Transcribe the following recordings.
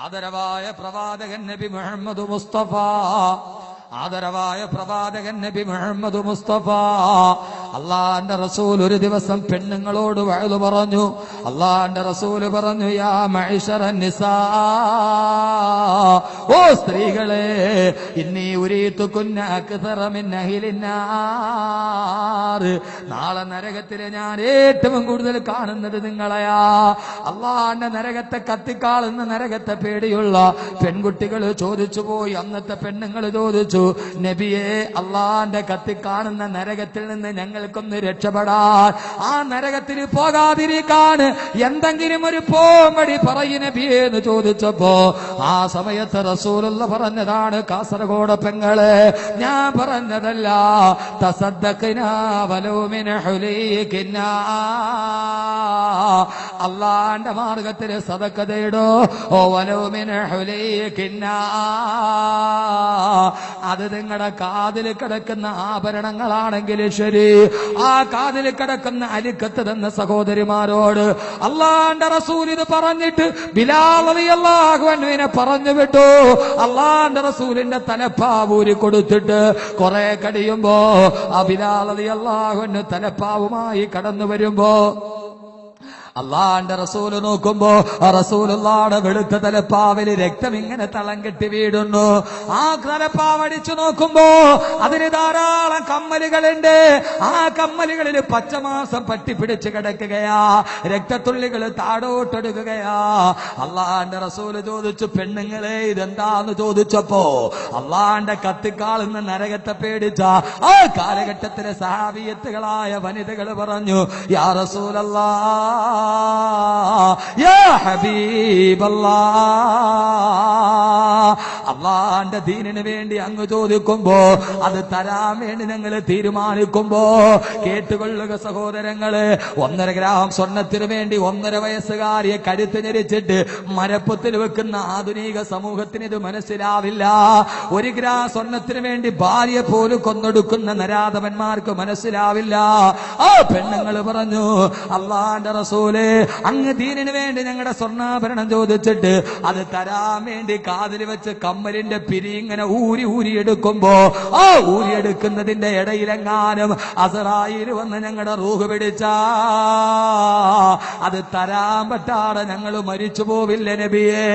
ആദരവായ പ്രവാചകൻ നബി മുഹമ്മദ് മുസ്തഫ, ആദരവായ പ്രവാചകൻ നബി മുഹമ്മദ് മുസ്തഫ. അള്ളാന്റെ റസൂൽ ഒരു ദിവസം പെണ്ണുങ്ങളോട് വഅദ് പറഞ്ഞു. അള്ളാന്റെ റസൂല് പറഞ്ഞു, യാ മഅ്ശറൻ നിസാ, ഓ സ്ത്രീകളെ, ഇന്നി ഉരീതുകുന്ന അക്സറ മിൻ അഹ്ലിന്നാർ, നാളെ നരകത്തിലെ ഞാൻ ഏറ്റവും കൂടുതൽ കാണുന്നത് നിങ്ങളെയാ. അള്ളാന്റെ നരകത്തെ കത്തിക്കാളുന്ന നരകത്തെ പേടിയുള്ള പെൺകുട്ടികൾ ചോദിച്ചു പോയി. അന്നത്തെ പെണ്ണുങ്ങൾ ചോദിച്ചു, നബിയെ, അള്ളാന്റെ കത്തിക്കാണുന്ന നരകത്തിൽ നിന്ന് ഞങ്ങൾക്കൊന്ന് രക്ഷപ്പെടാൻ, ആ നരകത്തിൽ പോകാതിരിക്കാൻ എന്തെങ്കിലും ഒരു പോംവഴി പറയ് നബിയെ എന്ന് ചോദിച്ചപ്പോ ആ സമയത്ത് റസൂലുള്ള പറഞ്ഞതാണ്, കാസർഗോഡ് പെങ്ങളെ, ഞാൻ പറഞ്ഞതല്ല, തസദ്ദഖ്നാ വലൗ മിൻ ഹുലീകിനാ, അള്ളാന്റെ മാർഗത്തിൽ സദഖ തേടോ, ഓ വലൗ മിൻ ഹുലീകിനാ, അത് നിങ്ങളുടെ കാതിൽ കിടക്കുന്ന ആഭരണങ്ങളാണെങ്കിലും ശരി, ആ കാതിൽ കിടക്കുന്ന അലിക്കത്ത് തന്ന സഹോദരിമാരോട് അള്ളാന്റെ റസൂൽ ഇത് പറഞ്ഞിട്ട് ബിലാൽ റളിയല്ലാഹു അൻഹുവിനെ പറഞ്ഞു വിട്ടു. അള്ളാന്റെ റസൂലിന്റെ തലപ്പാവൂരി കൊടുത്തിട്ട് കുറെ കഴിയുമ്പോ ആ ബിലാൽ റളിയല്ലാഹു അൻഹു തലപ്പാവുമായി കടന്നു വരുമ്പോ അള്ളാന്റെ റസൂല് നോക്കുമ്പോ റസൂലുള്ളാടെ വെളുത്ത തലപ്പാവില് രക്തം ഇങ്ങനെ തളം കെട്ടി വീടുന്നു. ആ തലപ്പാവടിച്ചു നോക്കുമ്പോ അതിന് ധാരാളം കമ്മലുകളുണ്ട്. ആ കമ്മലുകളിൽ പച്ചമാസം പറ്റിപ്പിടിച്ച് കിടക്കുകയാ, രക്തത്തുള്ളികൾ താടോട്ടെടുക്കുകയാ. അള്ളാന്റെ റസൂല് ചോദിച്ചു, പെണ്ണുങ്ങളെ ഇതെന്താന്ന് ചോദിച്ചപ്പോ അള്ളാന്റെ കത്തിക്കാളുന്ന നരകത്തെ പേടിച്ച ആ കാലഘട്ടത്തിലെ സഹാബിയത്തുകളായ വനിതകൾ പറഞ്ഞു, യാ റസൂലല്ലാഹ്, യാ ഹബീബല്ലാഹ്, അള്ളാന്റെ ദീനിന് വേണ്ടി അങ്ങ് ചോദിക്കുമ്പോ അത് തരാൻ വേണ്ടി ഞങ്ങൾ തീരുമാനിക്കുമ്പോ കേട്ടുകൊള്ളുക സഹോദരങ്ങള്, 1.5 ഗ്രാം സ്വർണത്തിന് വേണ്ടി 1.5 വയസ്സുകാരിയെ കരുത്ത് ഞെരിച്ചിട്ട് മരപ്പത്തിൽ വെക്കുന്ന ആധുനിക സമൂഹത്തിന് ഇത് മനസ്സിലാവില്ല. 1 ഗ്രാം സ്വർണത്തിന് വേണ്ടി ഭാര്യ പോലും കൊന്നൊടുക്കുന്ന നരാധവന്മാർക്ക് മനസ്സിലാവില്ല. ആ പെണ്ണുങ്ങൾ പറഞ്ഞു, അള്ളാന്റെ റസൂല്, അങ്ങ് ദീനിന് വേണ്ടി ഞങ്ങളുടെ സ്വർണ്ണാഭരണം ചോദിച്ചിട്ട് അത് തരാൻ വേണ്ടി കാതിൽ വെച്ച് കമ്മലിന്റെ പിരി ഇങ്ങനെ ഊരി എടുക്കുമ്പോ ആ ഊരിയെടുക്കുന്നതിന്റെ ഇടയിലെങ്ങാനും അസറായിൽ വന്ന് ഞങ്ങളുടെ റൂഹ് പിടിച്ചാ അത് തരാൻ പറ്റാതെ ഞങ്ങൾ മരിച്ചു പോവില്ല നബിയെ.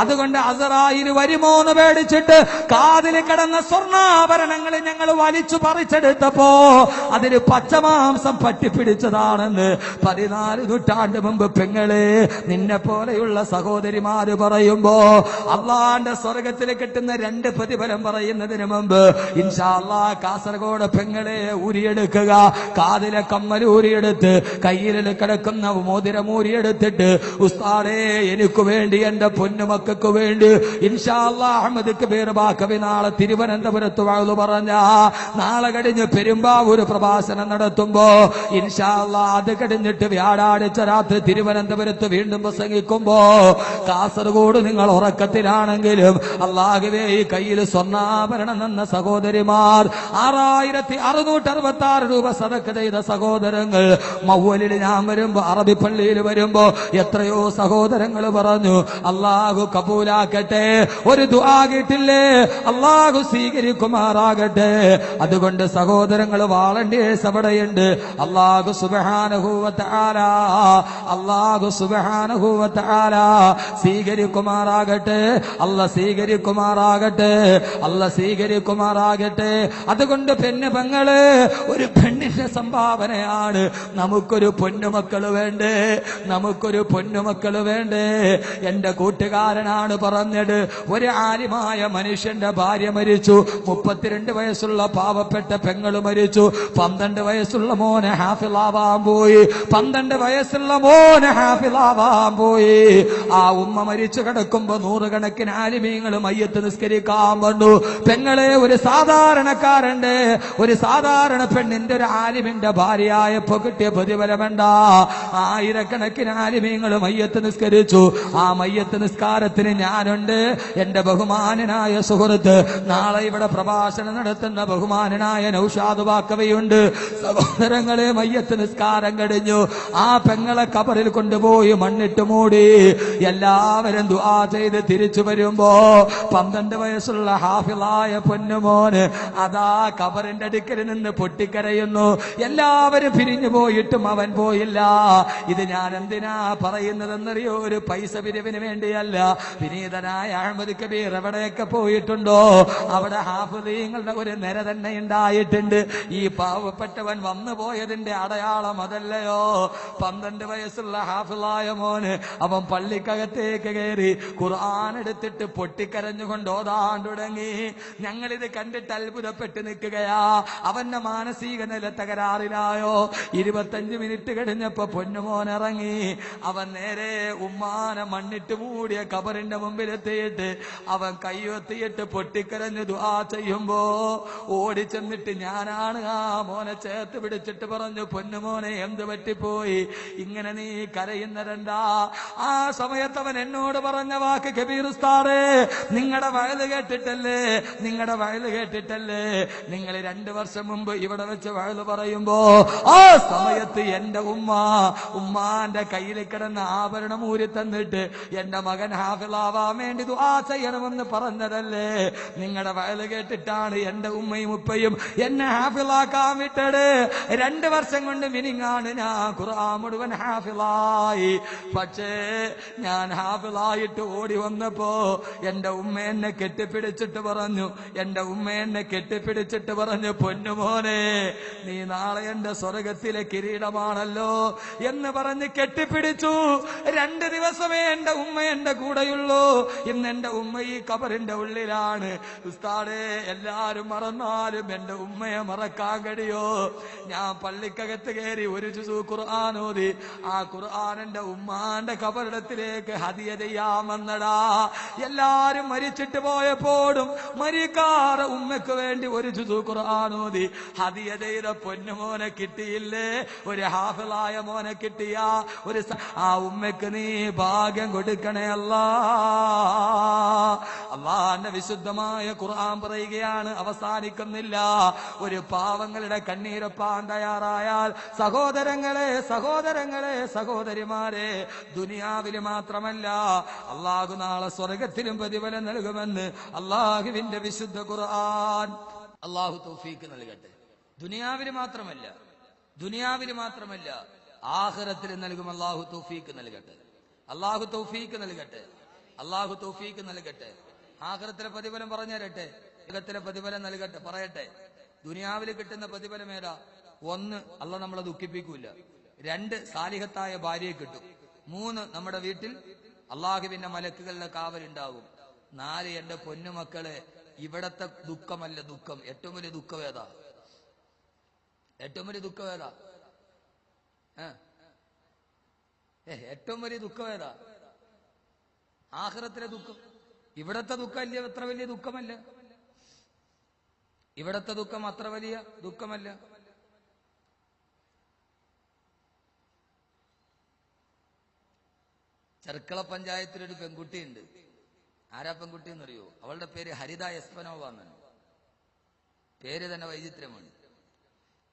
അതുകൊണ്ട് അസറായിൽ വരുമോ എന്ന് പേടിച്ചിട്ട് കാതിൽ കിടന്ന സ്വർണ്ണാഭരണങ്ങൾ ഞങ്ങൾ വലിച്ചു പറിച്ചെടുത്തപ്പോ അതിന് പച്ചമാംസം പറ്റിപ്പിടിച്ചതാണെന്ന് 14 നൂറ്റാണ്ട് മുമ്പ് പെങ്ങളെ നിന്നെ പോലെയുള്ള സഹോദരിമാര് പറയുമ്പോ അള്ളാന്റെ സ്വർഗത്തിൽ കിട്ടുന്ന 2 പ്രതിഫലം പറയുന്നതിന് മുമ്പ് ഇൻഷാ അല്ലാഹ് കാസർഗോഡ് പെങ്ങളെ ഊരിയെടുക്കുക. കാതിലെ കമ്മൽ ഊരിയെടുത്ത് കയ്യിൽ കിടക്കുന്ന മോതിരം ഊരിയെടുത്തിട്ട്, ഉസ്താദേ എനിക്ക് വേണ്ടി എന്റെ പൊന്നുമക്കൾക്ക് വേണ്ടി ഇൻഷാ അല്ലാഹ് അഹമ്മദ് കബീർ ബാക്കവി നാളെ തിരുവനന്തപുരത്ത് വാഴു പറഞ്ഞ നാളെ കഴിഞ്ഞ് പെരുമ്പാവൂർ പ്രഭാഷണം നടത്തുമ്പോ ഇൻഷാ അല്ലാഹ് അത് കഴിഞ്ഞിട്ട് വ്യാഴാഴ്ച രാത്രി തിരുവനന്തപുരത്ത് വീണ്ടും പ്രസംഗിക്കുമ്പോ കാസർഗോഡ് നിങ്ങൾ ഉറക്കത്തിലാണെങ്കിലും അല്ലാഹുവേ ഈ കയ്യിൽ സ്വർണ്ണാഭരണം എന്ന സഹോദരിമാർ 6666 രൂപ സദഖ ചെയ്ത സഹോദരങ്ങൾ മൗവലിൽ ഞാൻ വരുമ്പോ അറബി പള്ളിയിൽ വരുമ്പോ എത്രയോ സഹോദരങ്ങൾ പറഞ്ഞു, അല്ലാഹു കബൂലാക്കട്ടെ. ഒരു ദുആ കേട്ടില്ലേ, അല്ലാഹു സ്വീകരിക്കുമാറാകട്ടെ. അതുകൊണ്ട് സഹോദരങ്ങൾ വാളണ്ടിയേഴ്സ് അവിടെയുണ്ട്. അല്ലാഹു സുബ്ഹാനഹു വ തആല, അല്ലാഹു സുബ്ഹാനഹു വ തആല സ്വീകരിക്കുമാറാകട്ടെ. അല്ലാഹ് സ്വീകരിക്കുമാറാകട്ടെ, അല്ലാഹ് സ്വീകരിക്കുമാറാകട്ടെ. അതുകൊണ്ട് പെണ്ണുങ്ങള്, ഒരു പെണ്ണിന്റെ സംഭാവനയാണ്. നമുക്കൊരു പൊന്നുമക്കള് വേണ്ടേ, നമുക്കൊരു പൊന്നുമക്കള് വേണ്ടേ. എന്റെ കൂട്ടുകാരനാണ് പറഞ്ഞത്, ഒരു ആലിമായ മനുഷ്യന്റെ ഭാര്യ മരിച്ചു, 32 വയസ്സുള്ള പാവപ്പെട്ട പെങ്ങള് മരിച്ചു, 12 വയസ്സുള്ള മോനെ ഹാഫിളാവാൻ പോയി, 12 വയസ്സുള്ള മോനെ ഹാഫിളാവാൻ പോയി. ആ ഉമ്മ മരിച്ചു കിടക്കുമ്പോ 100 കണക്കിന് ആലിമീങ്ങൾ ആലിമീങ്ങൾ മയ്യത്ത് നിസ്കരിക്കാൻ വന്നു. പെങ്ങളെ, ഒരു സാധാരണക്കാരന്റെ, ഒരു സാധാരണ പെണ്ണിന്റെ, ഒരു ആലിമിന്റെ ഭാര്യയായപ്പോ കിട്ടിയ പ്രതിഫലമെന്താ? ആയിരക്കണക്കിന് ആലിമീങ്ങൾ മയ്യത്ത് നിസ്കരിച്ചു. ആ മയ്യത്ത് നിസ്കാരത്തിന് ഞാനുണ്ട്, എന്റെ ബഹുമാനനായ സുഹൃത്ത്, നാളെ ഇവിടെ പ്രഭാഷണം നടത്തുന്ന ബഹുമാനനായ നൗഷാദ് ബാക്കവിയുണ്ട്. സഹോദരങ്ങളെ, മയ്യത്ത് നിസ്കാരം കഴിഞ്ഞു. ആ പെങ്ങളെ ഖബറിൽ കൊണ്ടുപോയി മണ്ണിട്ട് മൂടി. എല്ലാവരും ദുആ ചെയ്ത് തിരിച്ചു വരുമ്പോ 12 വയസ്സുള്ള ഹാഫിളായ പൊന്നുമോന് അതാ ഖബറിന്റെ അടുക്കൽ നിന്ന് പൊട്ടിക്കരയുന്നു. എല്ലാവരും പിരിഞ്ഞു പോയിട്ടും അവൻ പോയില്ല. ഇത് ഞാൻ എന്തിനാ പറയുന്നതെന്നറിയോ? ഒരു പൈസ പിരിവിന് വേണ്ടിയല്ല. വിനീതനായ അഹമ്മദ് കബീർ എവിടെയൊക്കെ പോയിട്ടുണ്ടോ അവിടെ ഹാഫിളീങ്ങളുടെ ഒരു നിര തന്നെ ഉണ്ടായിട്ടുണ്ട്. ഈ പാവപ്പെട്ടവൻ വന്നു പോയതിന്റെ അടയാളം അതല്ലയോ? 12 വയസ്സുള്ള ഹാഫിളായ മോന് അവൻ പള്ളിക്കകത്തേക്ക് കയറി ഖുർആൻ എടുത്തിട്ട് പൊട്ടിക്കരഞ്ഞുകൊണ്ട് ഓതാൻ തുടങ്ങി. ഞങ്ങളിത് കണ്ടിട്ട് അത്ഭുതപ്പെട്ട് നിൽക്കുകയാ. അവന്റെ മാനസിക നില തകരാറിലായോ? 25 മിനിറ്റ് കഴിഞ്ഞപ്പോ പൊന്നുമോൻ ഇറങ്ങി. അവൻ നേരെ ഉമ്മാനെ മണ്ണിട്ട് മൂടിയ ഖബറിന്റെ മുമ്പിലെത്തിയിട്ട് അവൻ കയ്യൊത്തിയിട്ട് പൊട്ടിക്കരഞ്ഞ് ദുആ ചെയ്യുമ്പോ ഓടിച്ചെന്നിട്ട് ഞാനാണ് ആ മോനെ ചേർത്ത് പിടിച്ചിട്ട് പറഞ്ഞു, പൊന്നുമോനെ എന്ത് പറ്റിപ്പോയി? ഇങ്ങനെ നീ കരയുന്നതെന്താ? ആ സമയത്ത് അവൻ എന്നോട് പറഞ്ഞ വാക്ക്, കബീർ ഉസ്താദേ, നിങ്ങളുടെ വയല് കേട്ടിട്ടല്ലേ, നിങ്ങളുടെ വയല് കേട്ടിട്ടല്ലേ നിങ്ങൾ 2 വർഷം മുമ്പ് ഇവിടെ വെച്ച് വയല് പറയുമ്പോ ആ സമയത്ത് എന്റെ ഉമ്മാന്റെ കയ്യിൽ കിടന്ന ആഭരണം ഊരി തന്നിട്ട് എന്റെ മകൻ ഹാഫിളാവാൻ വേണ്ടി ദുആ ചെയ്യണമെന്ന് പറഞ്ഞതല്ലേ? നിങ്ങളുടെ വയല് കേട്ടിട്ടാണ് എന്റെ ഉമ്മയും ഉപ്പയും എന്നെ ഹാഫിളാക്കാൻ വിട്ടത്. 2 വർഷം കൊണ്ട് മിനിങ്ങാണ് ഞാൻ ഖുർആൻ മുഴുവൻ ഹാഫിളായി. പക്ഷേ ഞാൻ ഹാഫിളായിട്ട് ഓടി വന്നപ്പോ എന്റെ ഉമ്മ എന്നെ കെട്ടിപ്പിടിച്ചിട്ട് പറഞ്ഞു, എന്റെ ഉമ്മ എന്നെ കെട്ടിപ്പിടിച്ചിട്ട് പറഞ്ഞു, പൊന്നുമോനെ നീ നാളെ എന്റെ സ്വർഗത്തിലെ കിരീടമാണല്ലോ എന്ന് പറഞ്ഞ് കെട്ടിപ്പിടിച്ചു. 2 ദിവസമേ എന്റെ ഉമ്മ എന്റെ കൂടെയുള്ളൂ. ഇന്ന് എന്റെ ഉമ്മ ഈ ഖബറിന്റെ ഉള്ളിലാണ്. ഉസ്താദേ, എല്ലാരും മറന്നാലും എന്റെ ഉമ്മയെ മറക്കാൻ കഴിയോ? ഞാൻ പള്ളിക്കകത്ത് കയറി ഒരു ജുസു ഖുർആൻ ഓതി. ആ ഖുർആൻ എന്റെ ഉമ്മാന്റെ ഖബറിടത്തിലേക്ക് ഹദിയ ചെയ്യാമെന്നടാ. എല്ലാരും മരിച്ചിട്ട് പോയപ്പോഴും മരിക്കാറ് ഉമ്മയ്ക്ക് വേണ്ടി ഒരു ജുസു ഖുർആൻ ഓതി ഹദിയ ചെയ്ത പൊന്നുമോനെ കിട്ടിയില്ലേ? ഒരു ഹാഫിളായ മോനെ കിട്ടിയ ആ ഉമ്മയ്ക്ക് നീ ഭാഗ്യം കൊടുക്കണേ അല്ലാ. അല്ലാഹുവിന്റെ വിശുദ്ധമായ ഖുർആൻ പറയുകയാണ്, അവസാനിക്കുന്നില്ല. ഒരു പാവങ്ങളുടെ കണ്ണീരൊപ്പാൻ തയ്യാറായാൽ സഹോദരങ്ങളെ, സഹോദരങ്ങളെ, സഹോദരിമാരെ, ദുനിയാവിൽ മാത്രമല്ല അല്ലാഹു നാളെ സ്വർഗത്തിലും പ്രതിഫലം നൽകുമെന്ന് അല്ലാഹുവിന്റെ വിശുദ്ധ ഖുർആൻ. അല്ലാഹു തൗഫീഖ് നൽകട്ടെ. ദുനിയാവിൽ മാത്രമല്ല, ദുനിയാവിൽ മാത്രമല്ല ആഖിറത്തിൽ നൽകും. അല്ലാഹു തൗഫീഖ് നൽകട്ടെ. അല്ലാഹു തൗഫീഖ് നൽകട്ടെ. അല്ലാഹു തൗഫീഖ് നൽകട്ടെ. ആഖിറത്തിലെ പ്രതിഫലം പറഞ്ഞു തരട്ടെ. സ്വർഗത്തിലെ പ്രതിഫലം നൽകട്ടെ. പറയട്ടെ, ദുനിയാവിൽ കിട്ടുന്ന പ്രതിഫലം ഏതാ? 1, അല്ലാഹ് നമ്മളെ ദുഃഖിപ്പിക്കൂല. 2, സാലിഹത്തായ ഭാര്യയെ കിട്ടും. 3, നമ്മുടെ വീട്ടിൽ അള്ളാഹുവിന്റെ മലക്കുകളുടെ കാവലുണ്ടാകും. 4, എന്റെ പൊന്നുമക്കളെ, ഇവിടത്തെ ദുഃഖമല്ല ദുഃഖം. ഏറ്റവും വലിയ ദുഃഖം ഏതാ? ഏറ്റവും വലിയ ദുഃഖം ഏതാ? ഏറ്റവും വലിയ ദുഃഖം ഏതാ? ആഖിറത്തിലെ ദുഃഖം. ഇവിടത്തെ ദുഃഖം അല്ല, അത്ര വലിയ ദുഃഖമല്ല. ഇവിടത്തെ ദുഃഖം അത്ര വലിയ ദുഃഖമല്ല. ചെർക്കള പഞ്ചായത്തിലൊരു പെൺകുട്ടിയുണ്ട്. ആരാ പെൺകുട്ടി എന്നറിയോ? അവളുടെ പേര് ഹരിത എസ്പനോവ എന്നാണ്. പേര് തന്നെ വൈചിത്ര്യമാണ്.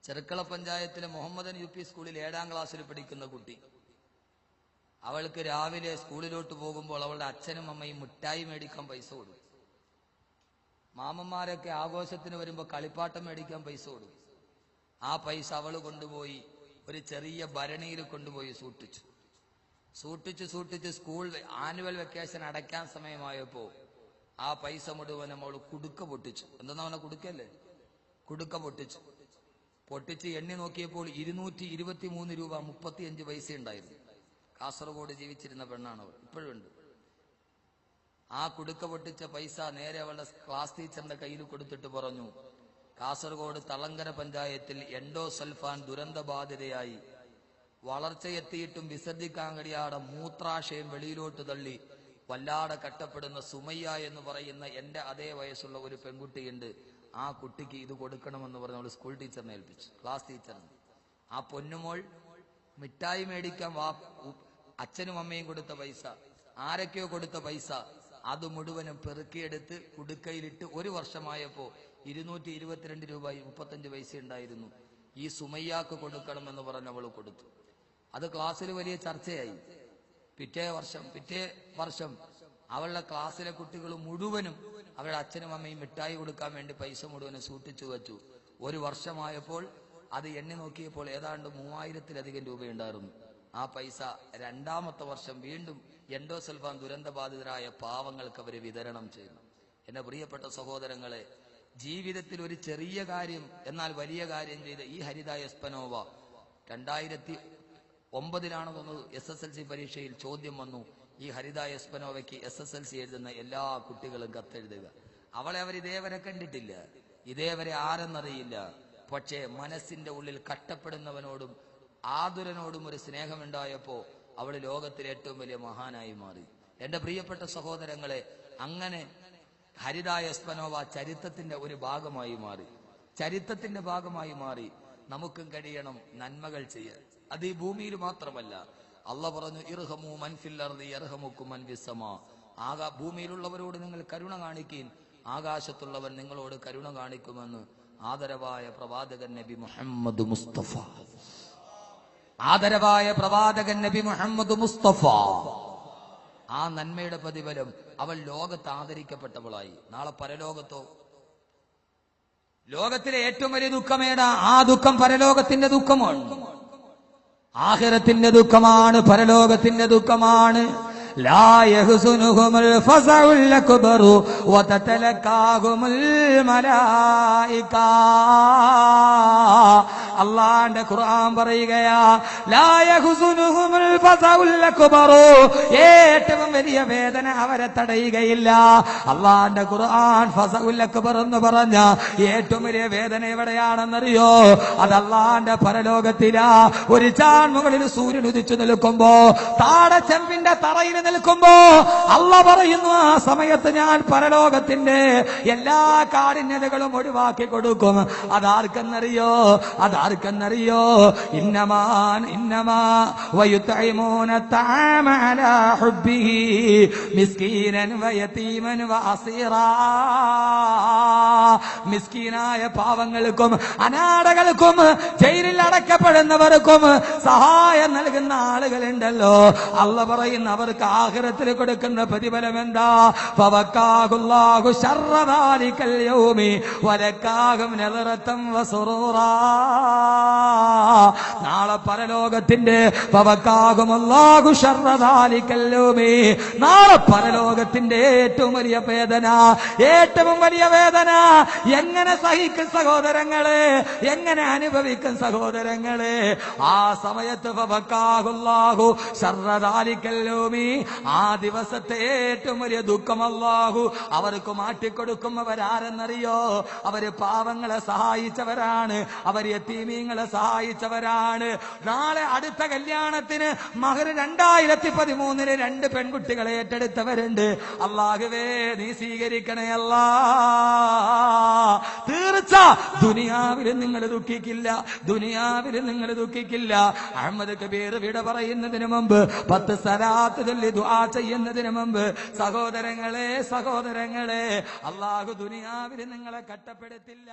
ചെർക്കള പഞ്ചായത്തിലെ മുഹമ്മദൻ UP സ്കൂളിൽ 7ാം ക്ലാസ്സിൽ പഠിക്കുന്ന കുട്ടി. അവൾക്ക് രാവിലെ സ്കൂളിലോട്ട് പോകുമ്പോൾ അവളുടെ അച്ഛനും അമ്മയും മിഠായി മേടിക്കാൻ പൈസ കൊടുക്കും. മാമന്മാരൊക്കെ ആഘോഷത്തിന് വരുമ്പോൾ കളിപ്പാട്ടം മേടിക്കാൻ പൈസ കൊടുക്കും. ആ പൈസ അവൾ കൊണ്ടുപോയി ഒരു ചെറിയ ഭരണിയിൽ കൊണ്ടുപോയി സൂക്ഷിച്ചു. സ്കൂൾ ആനുവൽ വെക്കേഷൻ അടയ്ക്കാൻ സമയമായപ്പോ ആ പൈസ മുഴുവൻ നമ്മൾ കുടുക്ക പൊട്ടിച്ചു. എന്താ അവനെ കുടുക്കല്ലേ? കുടുക്ക പൊട്ടിച്ച് എണ്ണി നോക്കിയപ്പോൾ 223 രൂപ 35 പൈസ ഉണ്ടായിരുന്നു. കാസർഗോഡ് ജീവിച്ചിരുന്ന പെണ്ണാണ് അവൾ, ഇപ്പോഴും ഉണ്ട്. ആ കുടുക്ക പൊട്ടിച്ച പൈസ നേരെ അവളുടെ ക്ലാസ് ടീച്ചറിന്റെ കയ്യിൽ കൊടുത്തിട്ട് പറഞ്ഞു, കാസർഗോഡ് തളങ്കര പഞ്ചായത്തിൽ എൻഡോസൾഫാൻ ദുരന്ത ബാധിതയായി വളർച്ചയെത്തിയിട്ടും വിസർജിക്കാൻ കഴിയാതെ മൂത്രാശയം വെളിയിലോട്ട് തള്ളി വല്ലാതെ കഷ്ടപ്പെടുന്ന സുമയ്യ എന്ന് പറയുന്ന എൻ്റെ അതേ വയസ്സുള്ള ഒരു പെൺകുട്ടിയുണ്ട്. ആ കുട്ടിക്ക് ഇത് കൊടുക്കണമെന്ന് പറഞ്ഞ് അവൾ സ്കൂൾ ടീച്ചറിനെ ഏൽപ്പിച്ചു, ക്ലാസ് ടീച്ചറിന്. ആ പൊന്നുമോൾ മിഠായി മേടിക്കാൻ അച്ഛനും അമ്മയും കൊടുത്ത പൈസ, ആരൊക്കെയോ കൊടുത്ത പൈസ, അത് മുഴുവനും പെറുക്കിയെടുത്ത് കുടുക്കയിലിട്ട് 1 വർഷമായപ്പോ 222 രൂപ 35 പൈസ ഉണ്ടായിരുന്നു. ഈ സുമയ്യാക്ക് കൊടുക്കണമെന്ന് പറഞ്ഞ് അവൾ കൊടുത്തു. അത് ക്ലാസ്സിൽ വലിയ ചർച്ചയായി. പിറ്റേ വർഷം അവളുടെ ക്ലാസ്സിലെ കുട്ടികൾ മുഴുവനും അവരുടെ അച്ഛനും അമ്മയും മിഠായി കൊടുക്കാൻ വേണ്ടി പൈസ മുഴുവനും സൂക്ഷിച്ചു വെച്ചു. 1 വർഷമായപ്പോൾ അത് എണ്ണി നോക്കിയപ്പോൾ ഏതാണ്ട് 3000-ലധികം രൂപയുണ്ടായിരുന്നു. ആ പൈസ 2ാമത്തെ വർഷം വീണ്ടും എൻഡോസൾഫാൻ ദുരന്തബാധിതരായ പാവങ്ങൾക്ക് അവർ വിതരണം ചെയ്യുന്നു. എന്റെ പ്രിയപ്പെട്ട സഹോദരങ്ങളെ, ജീവിതത്തിൽ ഒരു ചെറിയ കാര്യം എന്നാൽ വലിയ കാര്യം ചെയ്ത ഈ ഹരിത എസ്പനോവ 2009 തോന്നുന്നു SSLC പരീക്ഷയിൽ ചോദ്യം വന്നു. ഈ ഹരിത എസ്പനോവയ്ക്ക് SSLC എഴുതുന്ന എല്ലാ കുട്ടികളും കത്തെഴുതുക. അവളെ അവർ ഇതേവരെ കണ്ടിട്ടില്ല, ഇതേവരെ ആരെന്നറിയില്ല. പക്ഷേ മനസ്സിന്റെ ഉള്ളിൽ കഷ്ടപ്പെടുന്നവനോടും ആതുരനോടും ഒരു സ്നേഹമുണ്ടായപ്പോ അവൾ ലോകത്തിലെ ഏറ്റവും വലിയ മഹാനായി മാറി. എന്റെ പ്രിയപ്പെട്ട സഹോദരങ്ങളെ, അങ്ങനെ ഹരിത എസ്പനോവ ചരിത്രത്തിന്റെ ഒരു ഭാഗമായി മാറി, ചരിത്രത്തിന്റെ ഭാഗമായി മാറി. നമുക്കും കഴിയണം നന്മകൾ ചെയ്യാൻ. അത് ഈ ഭൂമിയിൽ മാത്രമല്ല. അള്ളാഹ് പറഞ്ഞു, ഇർഹമു മൻ ഫിൽ അർദി യർഹമുക്കും മൻ ഫിസ് സമാ. ഭൂമിയിലുള്ളവരോട് നിങ്ങൾ കരുണ കാണിക്കീൻ, ആകാശത്തുള്ളവൻ നിങ്ങളോട് കരുണ കാണിക്കുമെന്ന് ആദരവായ പ്രവാചകൻ നബി മുഹമ്മദ് മുസ്തഫ. ആദരവായ പ്രവാചകൻ നബി മുഹമ്മദ് മുസ്തഫ. ആ നന്മയുടെ പ്രതിഫലം അവൾ ലോകത്ത് ആദരിക്കപ്പെട്ടവളായി. നാളെ പരലോകത്തോ? ലോകത്തിലെ ഏറ്റവും വലിയ ദുഃഖമേടാ? ആ ദുഃഖം പരലോകത്തിന്റെ ദുഃഖമാണ്, ആഖിറത്തിന്റെ ദുഃഖമാണ്, പരലോകത്തിന്റെ ദുഃഖമാണ്. ലാ യഹ്സുനുഹുൽ ഫസഉൽ അക്ബറു വതതലകാഹുൽ മലായിക. അല്ലാഹുവിന്റെ ഖുർആൻ പറയുകയാ, ലാ യഹ്സുനുഹുൽ ഫസഉൽ അക്ബറു, ഏറ്റവും വലിയ വേദന അവരെ തടയുകയില്ല. അല്ലാഹുവിന്റെ ഖുർആൻ ഫസഉൽ അക്ബർ എന്ന് പറഞ്ഞ ഏറ്റവും വലിയ വേദന എവിടെയാണെന്നറിയോ? അത് അല്ലാഹുവിന്റെ പരലോകത്തിലാ. ഒരു ചാൺമുകളിൽ സൂര്യൻ ഉദിച്ചു നിൽക്കുമ്പോ, താഴെ ചെമ്പിന്റെ തറയിൽ നിൽക്കുമ്പോ അല്ലാഹ് പറയുന്നു, ആ സമയത്ത് ഞാൻ പരലോകത്തിന്റെ എല്ലാ കാഠിന്യതകളും ഒഴിവാക്കി കൊടുക്കും. അതാർക്കെന്നറിയോ? ഇന്നമാ വയുതഇമൂന തആമ അലാ ഹുബ്ബിഹി മിസ്കീനൻ വയതീമൻ വഅസീറാ. മിസ്കീനായ പാവങ്ങൾക്കും അനാഥകൾക്കും ജയിലിൽ അടക്കപ്പെടുന്നവർക്കും സഹായം നൽകുന്ന ആളുകളുണ്ടല്ലോ, അല്ലാഹ് പറയുന്ന അവർക്ക് ആഖിറത്തിൽ കൊടുക്കുന്ന പ്രതിഫലം എന്താ? ഫവക്കാഹുല്ലാഹു ശർറ ദാലികൽ യൗമി വലക്കാഹും നദറതൻ വസുറൂറാ. നാളെ പരലോകത്തിന്റെ ഫവക്കാഹുല്ലാഹു ശർറ ദാലികൽ യൗമി, നാളെ പരലോകത്തിന്റെ ഏറ്റവും വലിയ വേദന, ഏറ്റവും വലിയ വേദന എങ്ങനെ സഹിക്കും സഹോദരങ്ങളെ? എങ്ങനെ അനുഭവിക്കും സഹോദരങ്ങളെ? ആ സമയത്ത് ഫവക്കാഹുല്ലാഹു ശർറ ദാലികൽ യൗമി, ആ ദിവസത്തെ ഏറ്റവും വലിയ ദുഃഖം അല്ലാഹു അവർക്ക് മാറ്റിക്കൊടുക്കുന്നവരാരെന്നറിയോ? അവര് പാവങ്ങളെ സഹായിച്ചവരാണ്, അവർ യതീമീങ്ങളെ സഹായിച്ചവരാണ്. നാളെ അടുത്ത കല്യാണത്തിന് മഹർ 2013 2 പെൺകുട്ടികളെ ഏറ്റെടുത്തവരുണ്ട്. അല്ലാഹുവേ നീ സ്വീകരിക്കണേ അല്ലാ. തീർച്ച ദുനിയാവിലും നിങ്ങൾ ദുഃഖിക്കില്ല, ദുനിയാവിലും നിങ്ങൾ ദുഃഖിക്കില്ല. അഹമ്മദ് കബീർ വിട പറയുന്നതിന് മുമ്പ് 10 സലാത്ത് ചൊല്ലി ദുആ ചെയ്യുന്നതിന് മുമ്പ് സഹോദരങ്ങളെ, അല്ലാഹു ദുനിയാവിൽ നിങ്ങളെ കഷ്ടപ്പെടുത്തില്ല.